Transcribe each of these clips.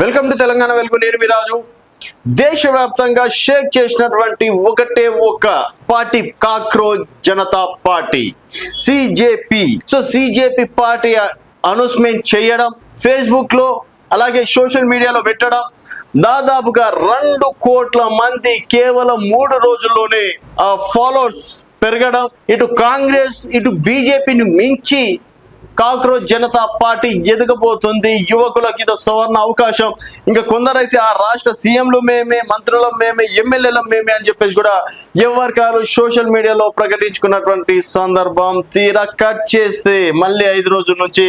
Welcome to Telangana వెలుగు. నేను మీ రాజు. దేశవ్యాప్తంగా షేక్ చేసినటువంటి ఒకటే ఒక party cockroach Janata party CJP. So CJP party announcement చేయడం, ఫేస్బుక్ లో అలాగే సోషల్ మీడియాలో పెట్టడం, దాదాపుగా 2 కోట్ల మంది కేవలం 3 రోజుల్లోనే ఫాలోవర్స్ పెరగడం, ఇటు కాంగ్రెస్ ఇటు బీజేపీని మించి కాక్రోచ్ జనతా పార్టీ ఎదగబోతుంది. యువకులకు ఇది సువర్ణ అవకాశం. ఇంకా కొందరైతే ఆ రాష్ట్ర సీఎంలు మేమే, మంత్రులం మేమే, ఎమ్మెల్యేలం మేమే అని చెప్పేసి కూడా ఎవరికారు సోషల్ మీడియాలో ప్రకటించుకున్నటువంటి సందర్భం. తీరా కట్ చేస్తే మళ్ళీ 5 రోజుల నుంచి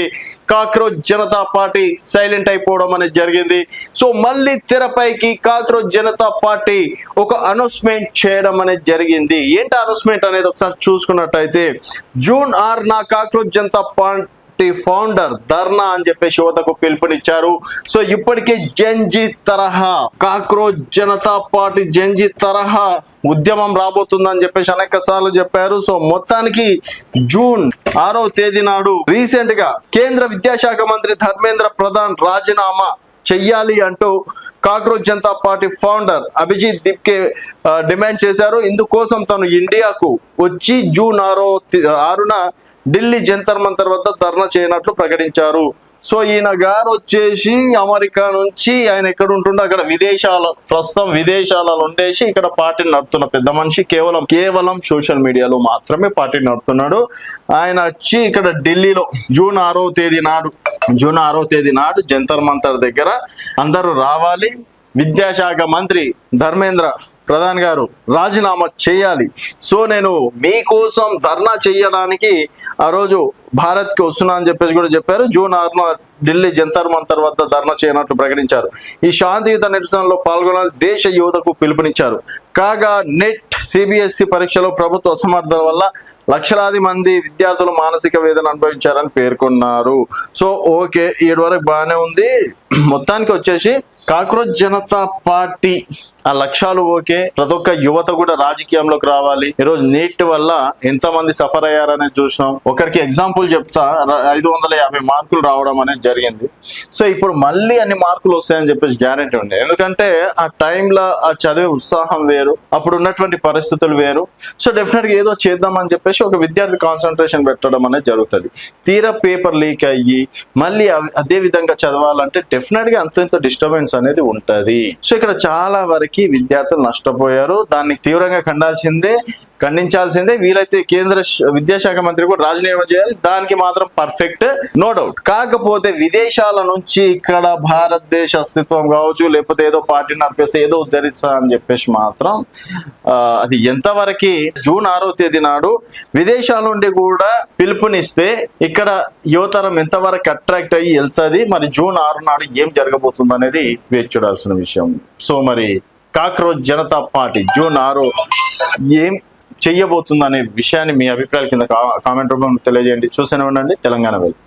కాక్రోచ్ జనతా పార్టీ సైలెంట్ అయిపోవడం అనేది జరిగింది. సో మళ్ళీ తెరపైకి కాక్రోచ్ జనతా పార్టీ ఒక అనౌన్స్మెంట్ చేయడం అనేది జరిగింది. ఏంటి అనౌన్స్మెంట్ అనేది ఒకసారి చూసుకున్నట్టయితే, జూన్ 6న cockroach Janata party founder dharna అని చెప్పేసి యువతకు పిలుపునిచ్చారు. సో ఇప్పటికే జంజీ తరహా కాక్రోచ్ జనతా పార్టీ జంజీ తరహా ఉద్యమం రాబోతుందని చెప్పేసి అనేక సార్లు చెప్పారు. సో మొత్తానికి జూన్ 6వ తేదీ నాడు రీసెంట్ గా కేంద్ర విద్యాశాఖ మంత్రి ధర్మేంద్ర ప్రధాన్ రాజీనామా చెయ్యాలి అంటూ cockroach Janata party founder Abhijit Dipke demand చేశారు. ఇందుకోసం తను ఇండియాకు వచ్చి జూన్ 6న ఢిల్లీ జంతర్ మంతర్ వద్ద ధర్నా చేయనట్లు ప్రకటించారు. సో ఈయన గారు వచ్చేసి అమెరికా నుంచి, ఆయన ఎక్కడ ఉంటుండో అక్కడ ప్రస్తుతం విదేశాలలో ఉండేసి ఇక్కడ పార్టీని నడుపుతున్న పెద్ద మనిషి. కేవలం సోషల్ మీడియాలో మాత్రమే పార్టీని నడుపుతున్నాడు. ఆయన వచ్చి ఇక్కడ ఢిల్లీలో జూన్ 6వ తేదీ నాడు జంతర్ మంతర్ దగ్గర అందరూ రావాలి, విద్యాశాఖ మంత్రి ధర్మేంద్ర ప్రధాన్ గారు రాజీనామా చేయాలి. సో నేను మీకోసం ధర్నా చేయడానికి ఆ రోజు భారత్కి వస్తున్నా అని చెప్పేసి కూడా చెప్పారు. జూన్ 6న ఢిల్లీ జంతర్ మంతర్ వద్ద ధర్నా చేయనట్లు ప్రకటించారు. ఈ శాంతియుత నిరసనలో పాల్గొనాలని దేశ యువతకు పిలుపునిచ్చారు. కాగా నెట్ సిబిఎస్ఈ పరీక్షలో ప్రభుత్వ అసమర్థత వల్ల లక్షలాది మంది విద్యార్థులు మానసిక వేదన అనుభవించారని పేర్కొన్నారు. సో ఓకే, ఇప్పటి వరకు బాగానే ఉంది. మొత్తానికి వచ్చేసి కాక్రోచ్ జనతా పార్టీ ఆ లక్ష్యాలు ఓకే, ప్రతి ఒక్క యువత కూడా రాజకీయంలోకి రావాలి. ఈరోజు నీట్ వల్ల ఎంతమంది సఫర్ అయ్యారనేది చూసినాం. ఒకరికి ఎగ్జాంపుల్ చెప్తా, 550 మార్కులు రావడం అనేది జరిగింది. సో ఇప్పుడు మళ్ళీ అన్ని మార్కులు వస్తాయని చెప్పేసి గ్యారెంటీ ఉంది. ఎందుకంటే ఆ టైంలో ఆ చదివే ఉత్సాహం వేరు, అప్పుడు ఉన్నటువంటి పరిస్థితులు వేరు. సో డెఫినెట్ గా ఏదో చేద్దామని చెప్పేసి ఒక విద్యార్థి కాన్సన్ట్రేషన్ పెట్టడం అనేది జరుగుతుంది. తీరా పేపర్ లీక్ అయ్యి మళ్ళీ అదే విధంగా చదవాలంటే డెఫినెట్ గా అంత డిస్టర్బెన్స్ అనేది ఉంటది. సో ఇక్కడ చాలా వరకు విద్యార్థులు నష్టపోయారు. దాన్ని తీవ్రంగా ఖండించాల్సిందే. వీలైతే కేంద్ర విద్యాశాఖ మంత్రి కూడా రాజీనామా చేయాలి. దానికి మాత్రం పర్ఫెక్ట్, నో డౌట్. కాకపోతే విదేశాల నుంచి ఇక్కడ భారతదేశ అస్తిత్వం కావచ్చు, లేకపోతే ఏదో పార్టీ నడిపేస్తే ఏదో ఉద్ధరించా అని చెప్పేసి మాత్రం అది ఎంతవరకు జూన్ 6వ తేదీ నాడు విదేశాల నుండి కూడా పిలుపునిస్తే ఇక్కడ యువతరం ఎంతవరకు అట్రాక్ట్ అయ్యి వెళ్తుంది, మరి జూన్ 6 నాడు ఏం జరగబోతుంది అనేది వేచి చూడాల్సిన విషయం. సో మరి కాక్రోచ్ జనతా పార్టీ జూన్ 6 ఏం చెయ్యబోతుంది అనే విషయాన్ని మీ అభిప్రాయాల కింద కామెంట్ రూపంలో తెలియజేయండి. చూస్తూనే ఉండండి తెలంగాణ వెలుగు.